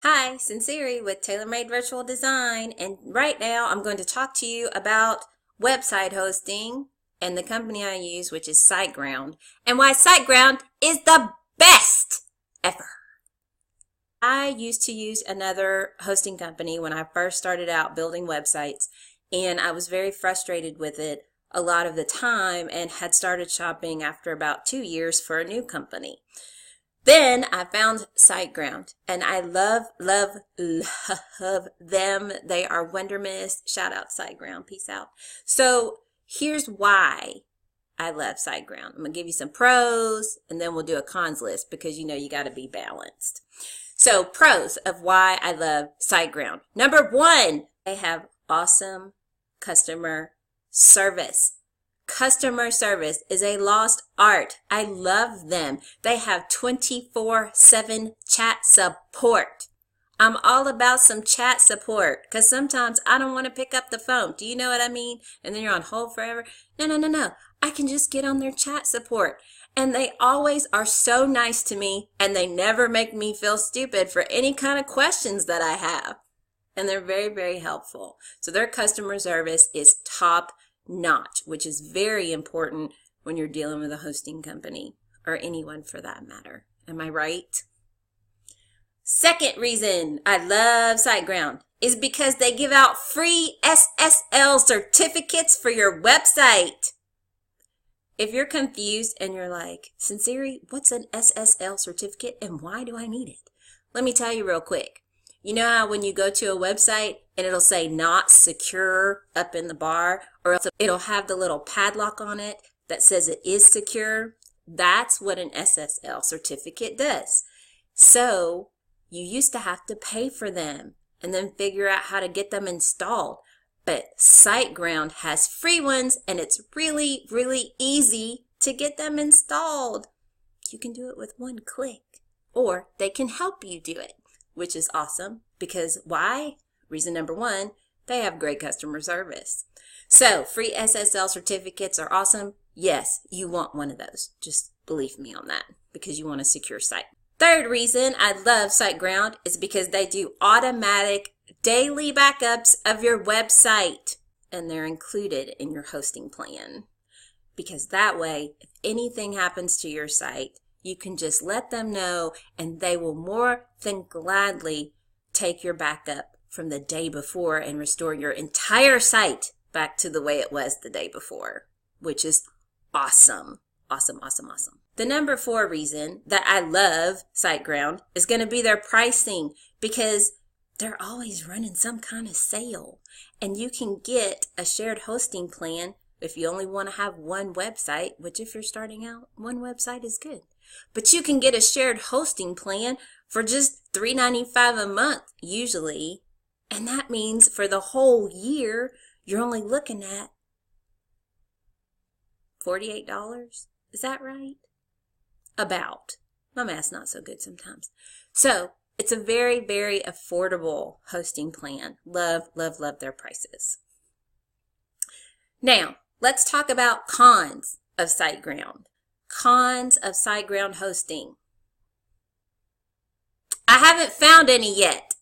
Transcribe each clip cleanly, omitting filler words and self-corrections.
Hi, Sincere with TaylorMade Virtual Design, and right now I'm going to talk to you about website hosting and the company I use, which is Siteground, and why Siteground is the best ever. I used to use another hosting company when I first started out building websites, and I was very frustrated with it a lot of the time and had started shopping after about 2 years for a new company. Then I found Siteground, and I love, love, love them. They are Wondermiss. Shout out Siteground. Peace out. So here's why I love Siteground. I'm going to give you some pros, and then we'll do a cons list because you got to be balanced. So pros of why I love Siteground. Number one, they have awesome customer service. Customer service is a lost art. I love them. They have 24/7 chat support. I'm all about some chat support because sometimes I don't want to pick up the phone. Do you know what I mean? And then you're on hold forever. No. I can just get on their chat support. And they always are so nice to me, and they never make me feel stupid for any kind of questions that I have. And they're very, very helpful. So their customer service is top notch, which is very important when you're dealing with a hosting company or anyone for that matter. Am I right? Second reason I love Siteground is because they give out free SSL certificates for your website. If you're confused and you're like, Sincere, what's an SSL certificate and why do I need it? Let me tell you real quick. You know how when you go to a website and it'll say not secure up in the bar, or it'll have the little padlock on it that says it is secure? That's what an SSL certificate does. So you used to have to pay for them and then figure out how to get them installed. But Siteground has free ones, and it's really, really easy to get them installed. You can do it with one click, or they can help you do it, which is awesome because why? Reason number one, they have great customer service. So free SSL certificates are awesome. Yes, you want one of those. Just believe me on that because you want a secure site. Third reason I love Siteground is because they do automatic daily backups of your website, and they're included in your hosting plan. Because that way, if anything happens to your site, you can just let them know, and they will more than gladly take your backup from the day before and restore your entire site back to the way it was the day before, which is awesome. Awesome, awesome, awesome. The number 4 reason that I love Siteground is going to be their pricing, because they're always running some kind of sale, and you can get a shared hosting plan if you only want to have one website, which if you're starting out, one website is good. But you can get a shared hosting plan for just $3.95 a month usually, and that means for the whole year you're only looking at $48. Is that right? About. My math's not so good sometimes. So it's a very, very affordable hosting plan. Love, love, love their prices. Now, let's talk about cons of Siteground. Cons of Siteground hosting. I haven't found any yet.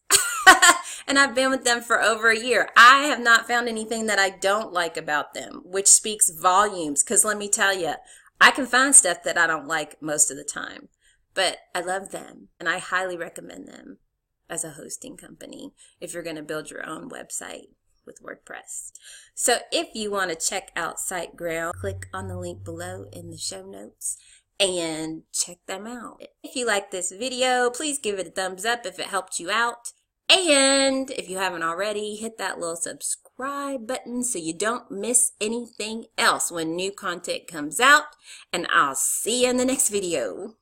And I've been with them for over a year. I have not found anything that I don't like about them, which speaks volumes. Because let me tell you, I can find stuff that I don't like most of the time. But I love them, and I highly recommend them as a hosting company if you're going to build your own website with WordPress. So if you want to check out Siteground, click on the link below in the show notes and check them out. If you like this video, please give it a thumbs up if it helped you out. And if you haven't already, hit that little subscribe button so you don't miss anything else when new content comes out. And I'll see you in the next video.